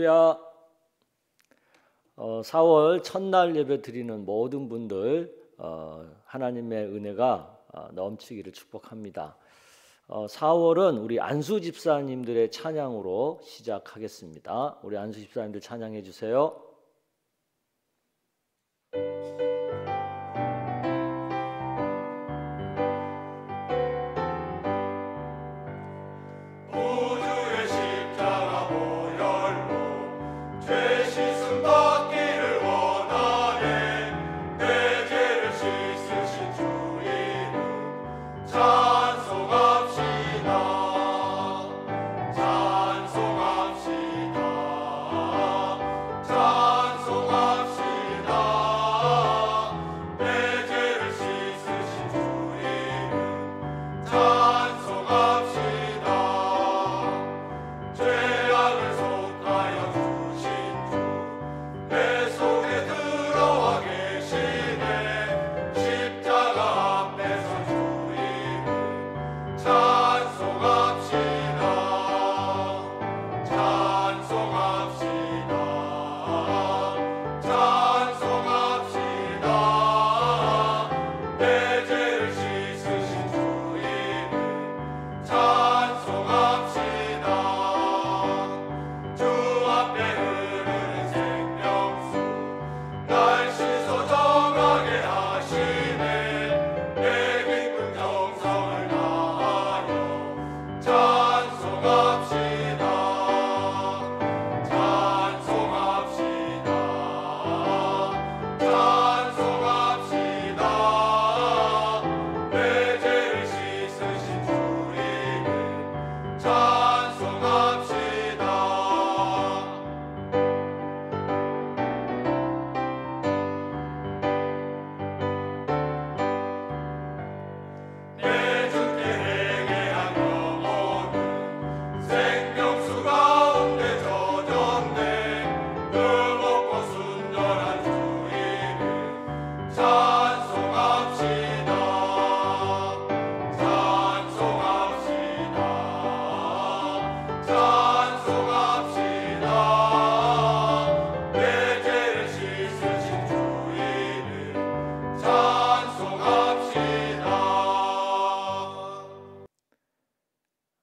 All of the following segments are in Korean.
할렐루야. 4월 첫날 예배 드리는 모든 분들 하나님의 은혜가 넘치기를 축복합니다. 4월은 우리 안수 집사님들의 찬양으로 시작하겠습니다. 우리 안수 집사님들 찬양해 주세요.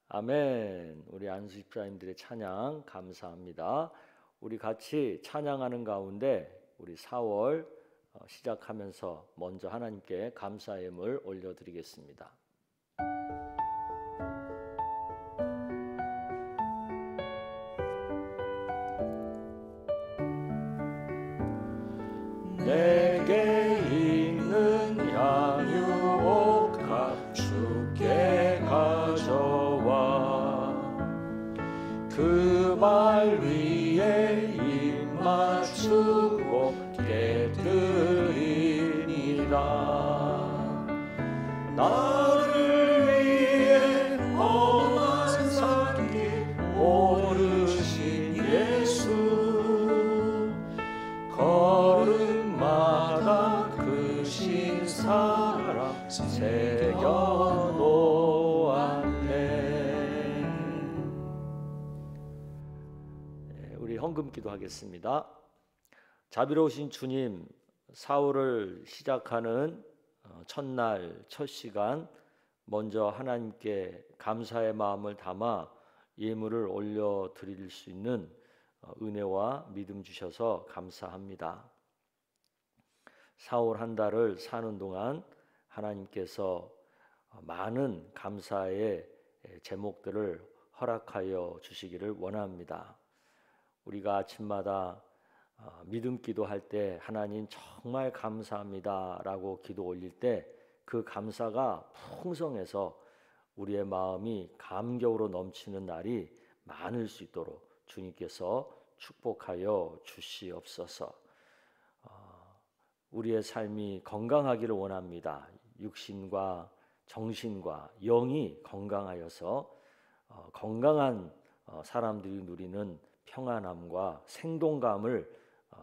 아멘. 우리 안수 집사님들의 찬양 감사합니다. 우리 같이 찬양하는 가운데 우리 4월 시작하면서 먼저 하나님께 감사의 예물 올려드리겠습니다. 내게 있는 양육옥합 주께 가져와 그 발 위에 입 맞추고 깨뜨리니라. 나를 위해 험한 산길 오르신 예수, 걸음마다 그 신사랑 새겨놓았네. 우리 헌금 기도하겠습니다. 자비로우신 주님, 4월을 시작하는 첫날 첫 시간 먼저 하나님께 감사의 마음을 담아 예물을 올려드릴 수 있는 은혜와 믿음 주셔서 감사합니다. 4월 한 달을 사는 동안 하나님께서 많은 감사의 제목들을 허락하여 주시기를 원합니다. 우리가 아침마다 믿음 기도할 때 하나님 정말 감사합니다 라고 기도 올릴 때 그 감사가 풍성해서 우리의 마음이 감격으로 넘치는 날이 많을 수 있도록 주님께서 축복하여 주시옵소서. 우리의 삶이 건강하기를 원합니다. 육신과 정신과 영이 건강하여서 건강한 사람들이 누리는 평안함과 생동감을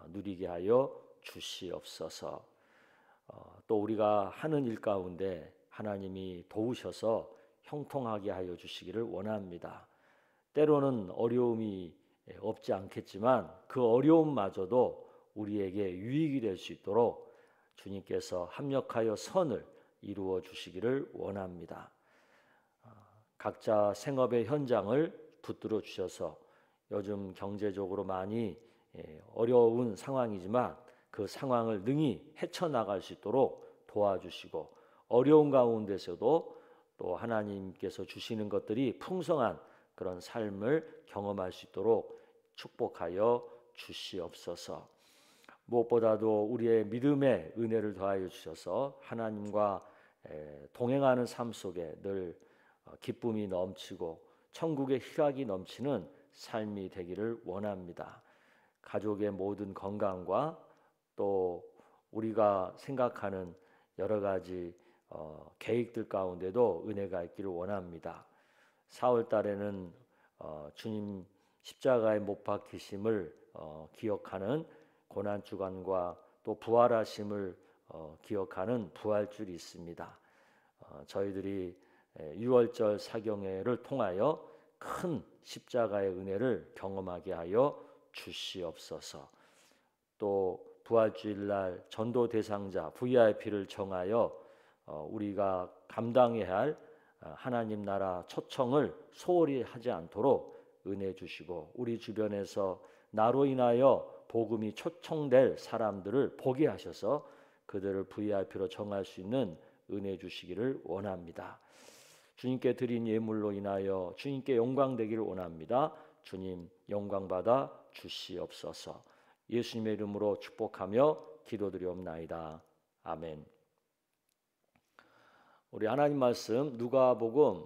누리게 하여 주시옵소서. 또 우리가 하는 일 가운데 하나님이 도우셔서 형통하게 하여 주시기를 원합니다. 때로는 어려움이 없지 않겠지만 그 어려움마저도 우리에게 유익이 될 수 있도록 주님께서 합력하여 선을 이루어 주시기를 원합니다. 각자 생업의 현장을 붙들어 주셔서 요즘 경제적으로 많이 어려운 상황이지만 그 상황을 능히 헤쳐나갈 수 있도록 도와주시고, 어려운 가운데서도 또 하나님께서 주시는 것들이 풍성한 그런 삶을 경험할 수 있도록 축복하여 주시옵소서. 무엇보다도 우리의 믿음의 은혜를 더하여 주셔서 하나님과 동행하는 삶 속에 늘 기쁨이 넘치고 천국의 희락이 넘치는 삶이 되기를 원합니다. 가족의 모든 건강과 또 우리가 생각하는 여러 가지 계획들 가운데도 은혜가 있기를 원합니다. 4월 달에는 주님 십자가의 못 박히심을 기억하는 고난주간과 또 부활하심을 기억하는 부활줄이 있습니다. 저희들이 6월절 사경회를 통하여 큰 십자가의 은혜를 경험하게 하여 주시옵소서. 또 부활주일날 전도 대상자 VIP를 정하여 우리가 감당해야 할 하나님 나라 초청을 소홀히 하지 않도록 은혜 주시고, 우리 주변에서 나로 인하여 복음이 초청될 사람들을 보게 하셔서 그들을 VIP로 정할 수 있는 은혜 주시기를 원합니다. 주님께 드린 예물로 인하여 주님께 영광 되기를 원합니다. 주님 영광 받아 주시옵소서. 예수님의 이름으로 축복하며 기도드리옵나이다. 아멘. 우리 하나님 말씀 누가복음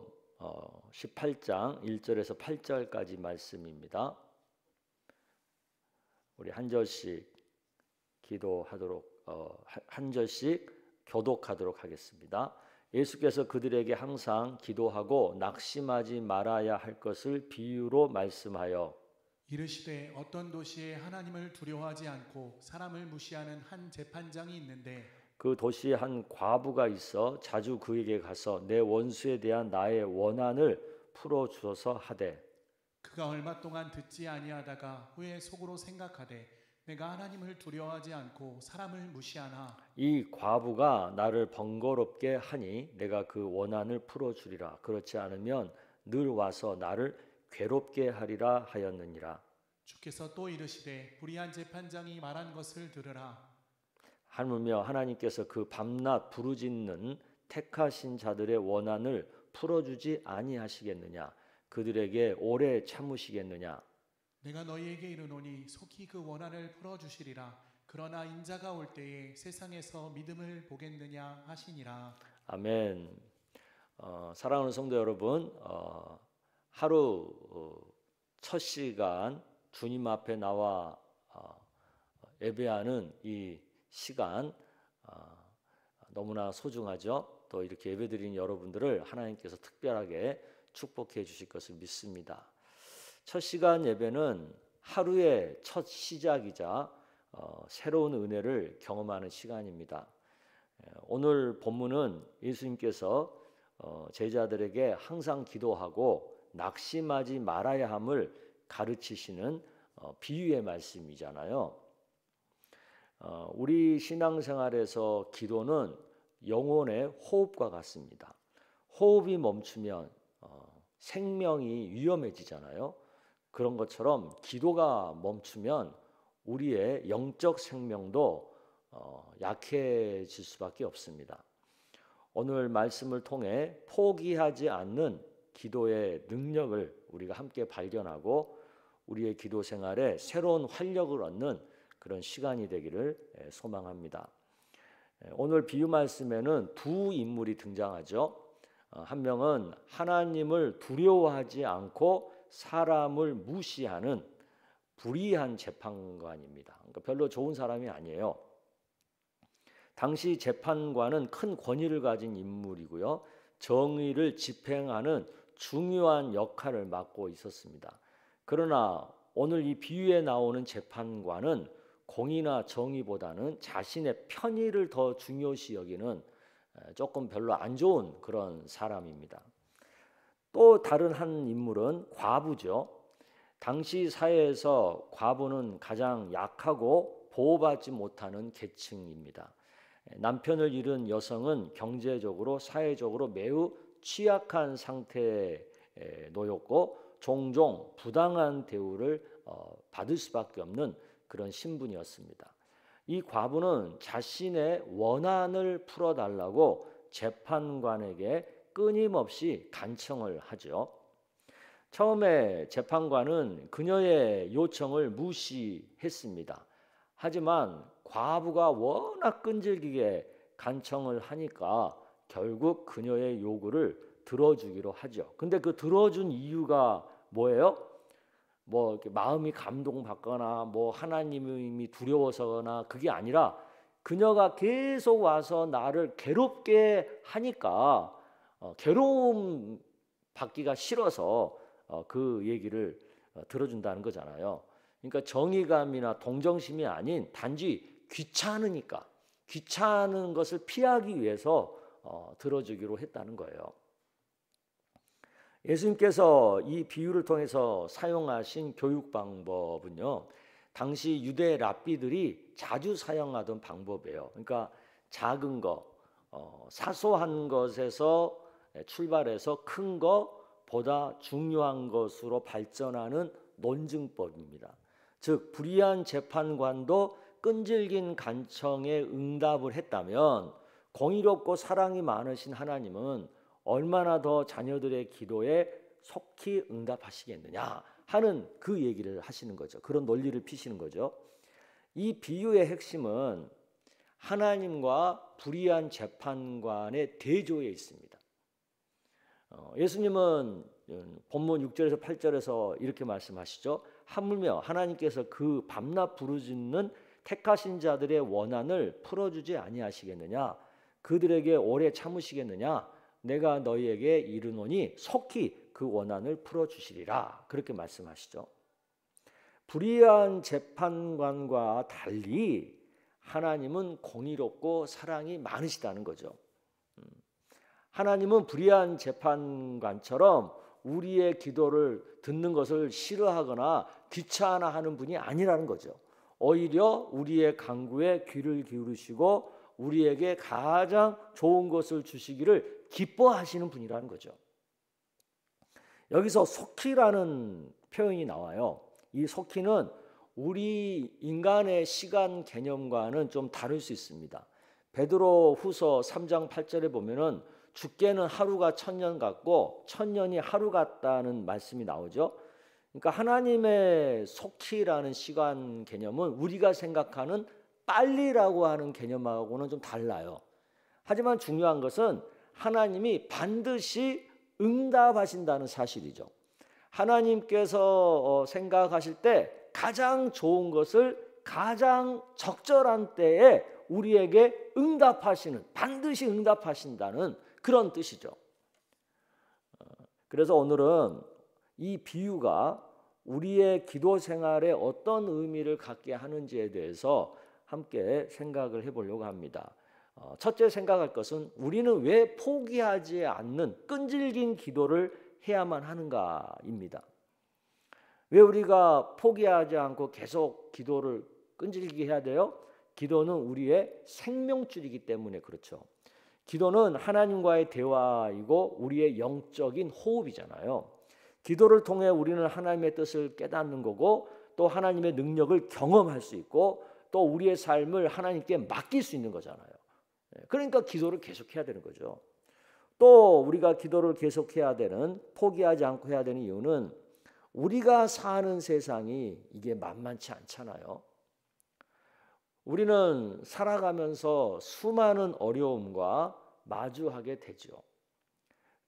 18장 1절에서 8절까지 말씀입니다. 우리 한 절씩 기도하도록 한 절씩 교독하도록 하겠습니다. 예수께서 그들에게 항상 기도하고 낙심하지 말아야 할 것을 비유로 말씀하여 이르시되 어떤 도시에 하나님을 두려워하지 않고 사람을 무시하는 한 재판장이 있는데 그 도시에 한 과부가 있어 자주 그에게 가서 내 원수에 대한 나의 원한을 풀어주소서 하되, 그가 얼마 동안 듣지 아니하다가 후에 속으로 생각하되 내가 하나님을 두려워하지 않고 사람을 무시하나 이 과부가 나를 번거롭게 하니 내가 그 원한을 풀어주리라. 그렇지 않으면 늘 와서 나를 괴롭게 하리라 하였느니라. 주께서 또 이르시되 불의한 재판장이 말한 것을 들으라. 하물며 하나님께서 그 밤낮 부르짖는 택하신 자들의 원한을 풀어주지 아니하시겠느냐? 그들에게 오래 참으시겠느냐? 내가 너희에게 이르노니 속히 그 원한을 풀어주시리라. 그러나 인자가 올 때에 세상에서 믿음을 보겠느냐 하시니라. 아멘. 사랑하는 성도 여러분, 하루 첫 시간 주님 앞에 나와 예배하는 이 시간 너무나 소중하죠. 또 이렇게 예배드린 여러분들을 하나님께서 특별하게 축복해 주실 것을 믿습니다. 첫 시간 예배는 하루의 첫 시작이자 새로운 은혜를 경험하는 시간입니다. 오늘 본문은 예수님께서 제자들에게 항상 기도하고 낙심하지 말아야 함을 가르치시는 비유의 말씀이잖아요. 우리 신앙생활에서 기도는 영혼의 호흡과 같습니다. 호흡이 멈추면 생명이 위험해지잖아요. 그런 것처럼 기도가 멈추면 우리의 영적 생명도 약해질 수밖에 없습니다. 오늘 말씀을 통해 포기하지 않는 기도의 능력을 우리가 함께 발견하고 우리의 기도 생활에 새로운 활력을 얻는 그런 시간이 되기를 소망합니다. 오늘 비유 말씀에는 두 인물이 등장하죠. 한 명은 하나님을 두려워하지 않고 사람을 무시하는 불의한 재판관입니다. 그러니까 별로 좋은 사람이 아니에요. 당시 재판관은 큰 권위를 가진 인물이고요. 정의를 집행하는 중요한 역할을 맡고 있었습니다. 그러나 오늘 이 비유에 나오는 재판관은 공의나 정의보다는 자신의 편의를 더 중요시 여기는 조금 별로 안 좋은 그런 사람입니다. 또 다른 한 인물은 과부죠. 당시 사회에서 과부는 가장 약하고 보호받지 못하는 계층입니다. 남편을 잃은 여성은 경제적으로 사회적으로 매우 취약한 상태에 놓였고 종종 부당한 대우를 받을 수밖에 없는 그런 신분이었습니다. 이 과부는 자신의 원한을 풀어달라고 재판관에게 끊임없이 간청을 하죠. 처음에 재판관은 그녀의 요청을 무시했습니다. 하지만 과부가 워낙 끈질기게 간청을 하니까 결국 그녀의 요구를 들어주기로 하죠. 근데 그 들어준 이유가 뭐예요? 뭐 이렇게 마음이 감동받거나 뭐 하나님이 두려워서나 그게 아니라 그녀가 계속 와서 나를 괴롭게 하니까 괴로움 받기가 싫어서 그 얘기를 들어준다는 거잖아요. 그러니까 정의감이나 동정심이 아닌 단지 귀찮은 것을 피하기 위해서 들어주기로 했다는 거예요. 예수님께서 이 비유를 통해서 사용하신 교육 방법은요, 당시 유대 랍비들이 자주 사용하던 방법이에요. 그러니까 작은 거, 사소한 것에서 출발해서 큰 것보다 중요한 것으로 발전하는 논증법입니다. 즉 불의한 재판관도 끈질긴 간청에 응답을 했다면 공의롭고 사랑이 많으신 하나님은 얼마나 더 자녀들의 기도에 속히 응답하시겠느냐 하는 그 얘기를 하시는 거죠. 그런 논리를 피시는 거죠. 이 비유의 핵심은 하나님과 불의한 재판관의 대조에 있습니다. 예수님은 본문 6절에서 8절에서 이렇게 말씀하시죠. 하물며 하나님께서 그 밤낮 부르짖는 택하신 자들의 원한을 풀어주지 아니하시겠느냐? 그들에게 오래 참으시겠느냐? 내가 너희에게 이르노니 속히 그 원한을 풀어주시리라. 그렇게 말씀하시죠. 불의한 재판관과 달리 하나님은 공의롭고 사랑이 많으시다는 거죠. 하나님은 불의한 재판관처럼 우리의 기도를 듣는 것을 싫어하거나 귀찮아하는 분이 아니라는 거죠. 오히려 우리의 간구에 귀를 기울이시고 우리에게 가장 좋은 것을 주시기를 기뻐하시는 분이라는 거죠. 여기서 속히라는 표현이 나와요. 이 속히는 우리 인간의 시간 개념과는 좀 다를 수 있습니다. 베드로 후서 3장 8절에 보면은 주께는 하루가 1000년 같고 1000년이 하루 같다는 말씀이 나오죠. 그러니까 하나님의 속히라는 시간 개념은 우리가 생각하는 빨리라고 하는 개념하고는 좀 달라요. 하지만 중요한 것은 하나님이 반드시 응답하신다는 사실이죠. 하나님께서 생각하실 때 가장 좋은 것을 가장 적절한 때에 우리에게 응답하시는, 반드시 응답하신다는 그런 뜻이죠. 그래서 오늘은 이 비유가 우리의 기도 생활에 어떤 의미를 갖게 하는지에 대해서 함께 생각을 해보려고 합니다. 첫째 생각할 것은 우리는 왜 포기하지 않는 끈질긴 기도를 해야만 하는가입니다. 왜 우리가 포기하지 않고 계속 기도를 끈질기게 해야 돼요? 기도는 우리의 생명줄이기 때문에 그렇죠. 기도는 하나님과의 대화이고 우리의 영적인 호흡이잖아요. 기도를 통해 우리는 하나님의 뜻을 깨닫는 거고 또 하나님의 능력을 경험할 수 있고 또 우리의 삶을 하나님께 맡길 수 있는 거잖아요. 그러니까 기도를 계속해야 되는 거죠. 또 우리가 기도를 계속해야 되는, 포기하지 않고 해야 되는 이유는 우리가 사는 세상이 이게 만만치 않잖아요. 우리는 살아가면서 수많은 어려움과 마주하게 되죠.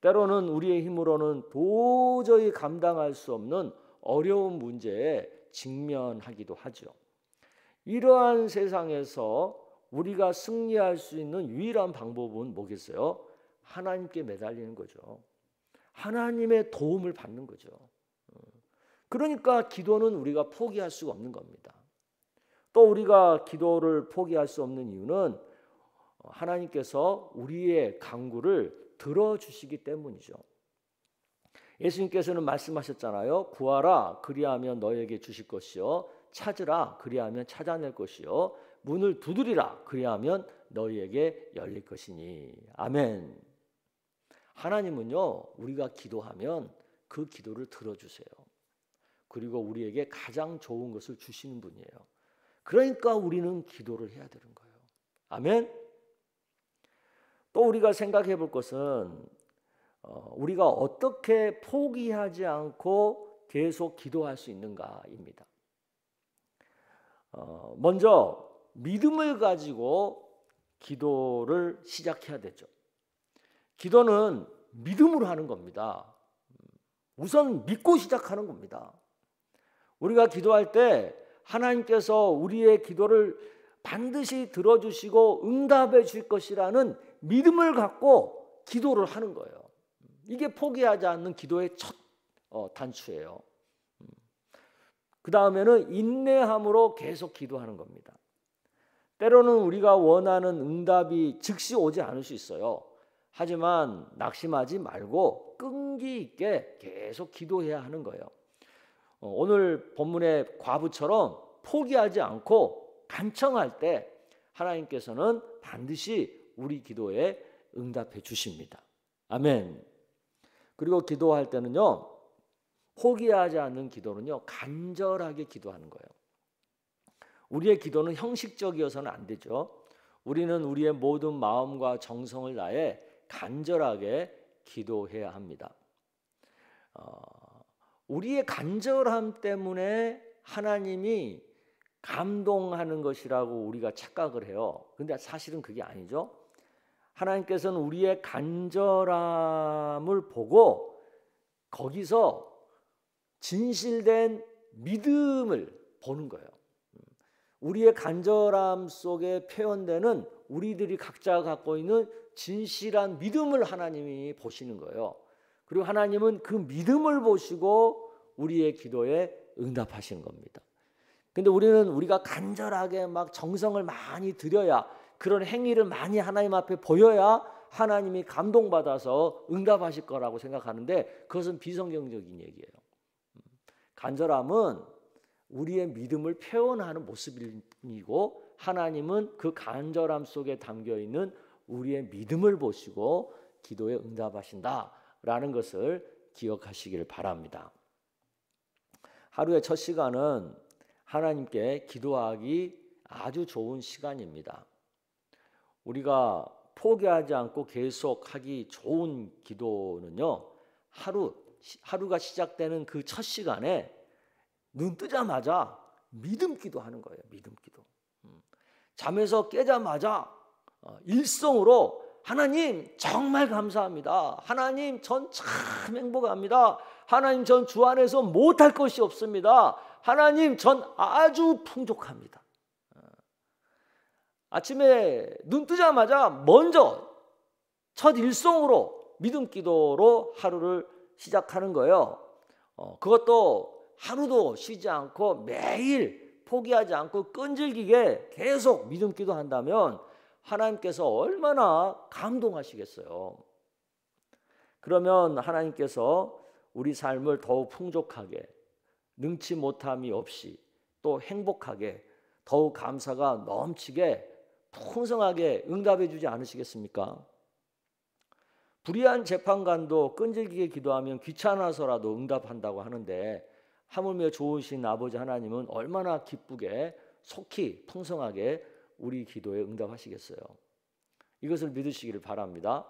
때로는 우리의 힘으로는 도저히 감당할 수 없는 어려운 문제에 직면하기도 하죠. 이러한 세상에서 우리가 승리할 수 있는 유일한 방법은 뭐겠어요? 하나님께 매달리는 거죠. 하나님의 도움을 받는 거죠. 그러니까 기도는 우리가 포기할 수가 없는 겁니다. 또 우리가 기도를 포기할 수 없는 이유는 하나님께서 우리의 간구를 들어주시기 때문이죠. 예수님께서는 말씀하셨잖아요. 구하라 그리하면 너에게 주실 것이요 찾으라 그리하면 찾아낼 것이요 문을 두드리라 그리하면 너희에게 열릴 것이니. 아멘. 하나님은요 우리가 기도하면 그 기도를 들어주세요. 그리고 우리에게 가장 좋은 것을 주시는 분이에요. 그러니까 우리는 기도를 해야 되는 거예요. 아멘. 또 우리가 생각해 볼 것은 우리가 어떻게 포기하지 않고 계속 기도할 수 있는가입니다. 먼저 믿음을 가지고 기도를 시작해야 되죠. 기도는 믿음으로 하는 겁니다. 우선 믿고 시작하는 겁니다. 우리가 기도할 때 하나님께서 우리의 기도를 반드시 들어주시고 응답해 줄 것이라는 믿음을 갖고 기도를 하는 거예요. 이게 포기하지 않는 기도의 첫 단추예요. 그 다음에는 인내함으로 계속 기도하는 겁니다. 때로는 우리가 원하는 응답이 즉시 오지 않을 수 있어요. 하지만 낙심하지 말고 끈기 있게 계속 기도해야 하는 거예요. 오늘 본문의 과부처럼 포기하지 않고 간청할 때 하나님께서는 반드시 우리 기도에 응답해 주십니다. 아멘. 그리고 기도할 때는요, 포기하지 않는 기도는요, 간절하게 기도하는 거예요. 우리의 기도는 형식적이어서는 안 되죠. 우리는 우리의 모든 마음과 정성을 다해 간절하게 기도해야 합니다. 우리의 간절함 때문에 하나님이 감동하는 것이라고 우리가 착각을 해요. 근데 사실은 그게 아니죠. 하나님께서는 우리의 간절함을 보고 거기서 진실된 믿음을 보는 거예요. 우리의 간절함 속에 표현되는 우리들이 각자 갖고 있는 진실한 믿음을 하나님이 보시는 거예요. 그리고 하나님은 그 믿음을 보시고 우리의 기도에 응답하시는 겁니다. 근데 우리가 간절하게 막 정성을 많이 들여야, 그런 행위를 많이 하나님 앞에 보여야 하나님이 감동받아서 응답하실 거라고 생각하는데 그것은 비성경적인 얘기예요. 간절함은 우리의 믿음을 표현하는 모습이고 하나님은 그 간절함 속에 담겨있는 우리의 믿음을 보시고 기도에 응답하신다라는 것을 기억하시길 바랍니다. 하루의 첫 시간은 하나님께 기도하기 아주 좋은 시간입니다. 우리가 포기하지 않고 계속하기 좋은 기도는요, 하루가 시작되는 그 첫 시간에 눈 뜨자마자 믿음 기도하는 거예요. 믿음 기도. 잠에서 깨자마자 일성으로 하나님 정말 감사합니다. 하나님 전 참 행복합니다. 하나님 전 주 안에서 못할 것이 없습니다. 하나님 전 아주 풍족합니다. 아침에 눈 뜨자마자 먼저 첫 일성으로 믿음 기도로 하루를 시작하는 거예요. 그것도 하루도 쉬지 않고 매일 포기하지 않고 끈질기게 계속 믿음 기도한다면 하나님께서 얼마나 감동하시겠어요. 그러면 하나님께서 우리 삶을 더욱 풍족하게, 능치 못함이 없이 또 행복하게, 더욱 감사가 넘치게 풍성하게 응답해 주지 않으시겠습니까? 불의한 재판관도 끈질기게 기도하면 귀찮아서라도 응답한다고 하는데 하물며 좋으신 아버지 하나님은 얼마나 기쁘게 속히 풍성하게 우리 기도에 응답하시겠어요. 이것을 믿으시기를 바랍니다.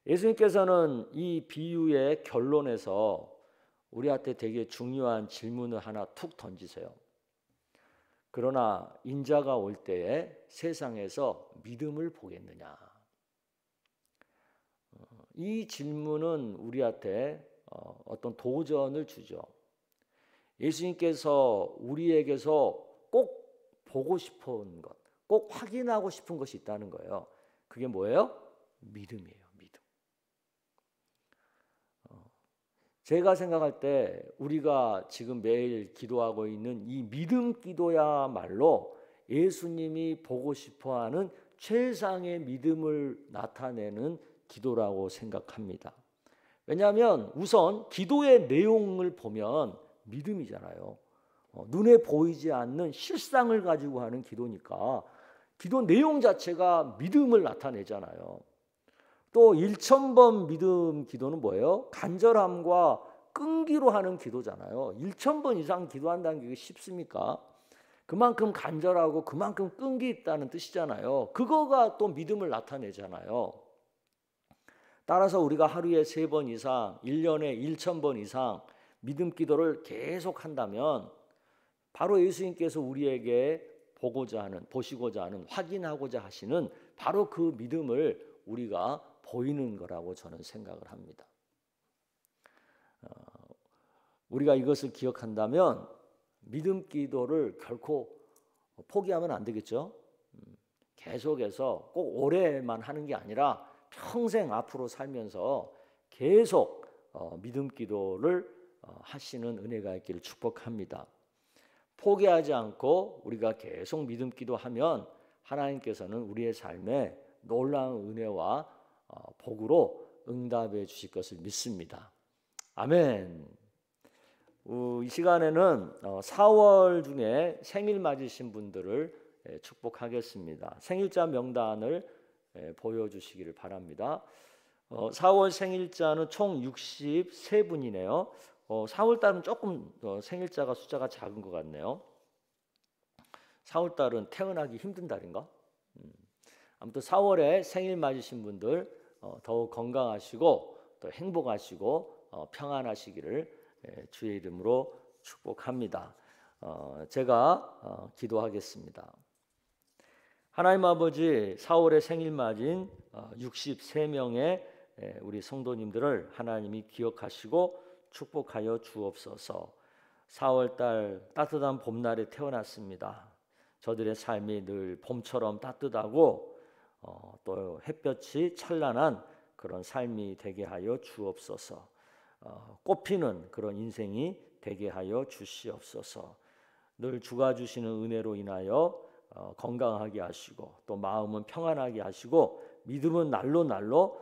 예수님께서는 이 비유의 결론에서 우리한테 되게 중요한 질문을 하나 툭 던지세요. 그러나 인자가 올 때에 세상에서 믿음을 보겠느냐? 이 질문은 우리한테 어떤 도전을 주죠. 예수님께서 우리에게서 꼭 보고 싶은 것, 꼭 확인하고 싶은 것이 있다는 거예요. 그게 뭐예요? 믿음이에요. 믿음. 제가 생각할 때 우리가 지금 매일 기도하고 있는 이 믿음 기도야말로 예수님이 보고 싶어하는 최상의 믿음을 나타내는 기도라고 생각합니다. 왜냐하면 우선 기도의 내용을 보면 믿음이잖아요. 눈에 보이지 않는 실상을 가지고 하는 기도니까 기도 내용 자체가 믿음을 나타내잖아요. 또 1000번 믿음 기도는 뭐예요? 간절함과 끈기로 하는 기도잖아요. 1000번 이상 기도한다는 게 쉽습니까? 그만큼 간절하고 그만큼 끈기 있다는 뜻이잖아요. 그거가 또 믿음을 나타내잖아요. 따라서 우리가 하루에 3번 이상, 1년에 1000번 이상 믿음 기도를 계속 한다면 바로 예수님께서 우리에게 보시고자 하는, 확인하고자 하시는 바로 그 믿음을 우리가 보이는 거라고 저는 생각을 합니다. 우리가 이것을 기억한다면 믿음 기도를 결코 포기하면 안 되겠죠. 계속해서 꼭 올해만 하는 게 아니라 평생 앞으로 살면서 계속 믿음 기도를 하시는 은혜가 있기를 축복합니다. 포기하지 않고 우리가 계속 믿음 기도하면 하나님께서는 우리의 삶에 놀라운 은혜와 복으로 응답해 주실 것을 믿습니다. 아멘. 이 시간에는 4월 중에 생일 맞으신 분들을 축복하겠습니다. 생일자 명단을 보여주시기를 바랍니다. 4월 생일자는 총 63분이네요. 4월 달은 조금 생일자가 숫자가 작은 것 같네요. 4월 달은 태어나기 힘든 달인가? 아무튼 4월에 생일 맞으신 분들 더욱 건강하시고 또 행복하시고 평안하시기를 주의 이름으로 축복합니다. 제가 기도하겠습니다. 하나님 아버지, 4월에 생일 맞은 63명의 우리 성도님들을 하나님이 기억하시고 축복하여 주옵소서. 4월달 따뜻한 봄날에 태어났습니다. 저들의 삶이 늘 봄처럼 따뜻하고 또 햇볕이 찬란한 그런 삶이 되게 하여 주옵소서. 꽃피는 그런 인생이 되게 하여 주시옵소서. 늘 주가 주시는 은혜로 인하여 건강하게 하시고 또 마음은 평안하게 하시고 믿음은 날로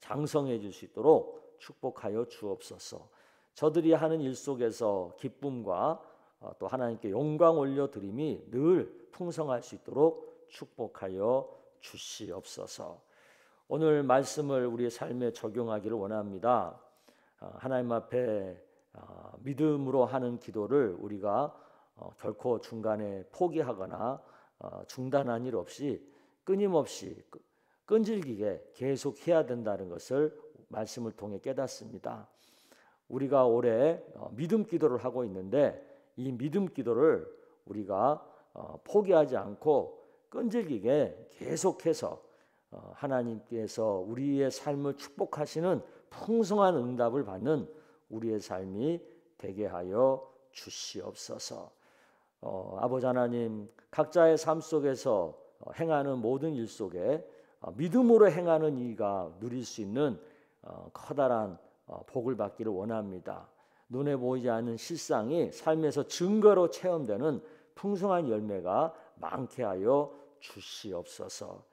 장성해 줄 수 있도록 축복하여 주옵소서. 저들이 하는 일 속에서 기쁨과 또 하나님께 영광 올려드림이 늘 풍성할 수 있도록 축복하여 주시옵소서. 오늘 말씀을 우리의 삶에 적용하기를 원합니다. 하나님 앞에 믿음으로 하는 기도를 우리가 결코 중간에 포기하거나 중단한 일 없이 끊임없이 끈질기게 계속 해야 된다는 것을 말씀을 통해 깨닫습니다. 우리가 올해 믿음 기도를 하고 있는데 이 믿음 기도를 우리가 포기하지 않고 끈질기게 계속해서 하나님께서 우리의 삶을 축복하시는 풍성한 응답을 받는 우리의 삶이 되게 하여 주시옵소서. 아버지 하나님, 각자의 삶 속에서 행하는 모든 일 속에 믿음으로 행하는 이가 누릴 수 있는 커다란 복을 받기를 원합니다. 눈에 보이지 않는 실상이 삶에서 증거로 체험되는 풍성한 열매가 많게 하여 주시옵소서.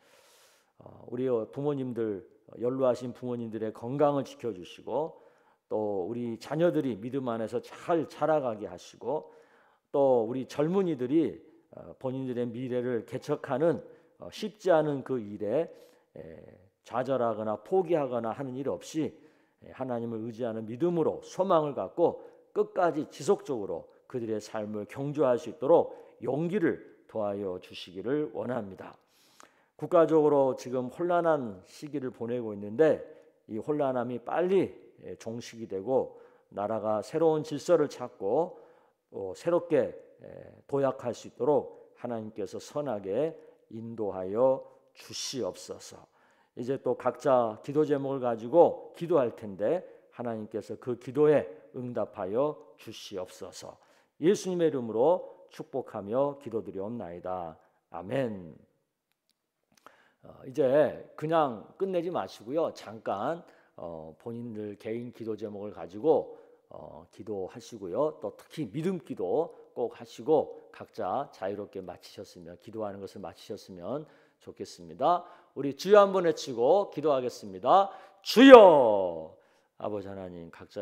우리 부모님들, 연로하신 부모님들의 건강을 지켜주시고 또 우리 자녀들이 믿음 안에서 잘 자라가게 하시고 또 우리 젊은이들이 본인들의 미래를 개척하는 쉽지 않은 그 일에 좌절하거나 포기하거나 하는 일 없이 하나님을 의지하는 믿음으로 소망을 갖고 끝까지 지속적으로 그들의 삶을 경주할 수 있도록 용기를 더하여 주시기를 원합니다. 국가적으로 지금 혼란한 시기를 보내고 있는데 이 혼란함이 빨리 종식이 되고 나라가 새로운 질서를 찾고 또 새롭게 도약할 수 있도록 하나님께서 선하게 인도하여 주시옵소서. 이제 또 각자 기도 제목을 가지고 기도할 텐데 하나님께서 그 기도에 응답하여 주시옵소서. 예수님의 이름으로 축복하며 기도드리옵나이다. 아멘. 이제 그냥 끝내지 마시고요. 잠깐 본인들 개인 기도 제목을 가지고 기도하시고요. 또 특히 믿음 기도 꼭 하시고 각자 자유롭게 마치셨으면 기도하는 것을 마치셨으면 좋겠습니다. 우리 주여 한번 외치고 기도하겠습니다. 주여, 아버지 하나님 각자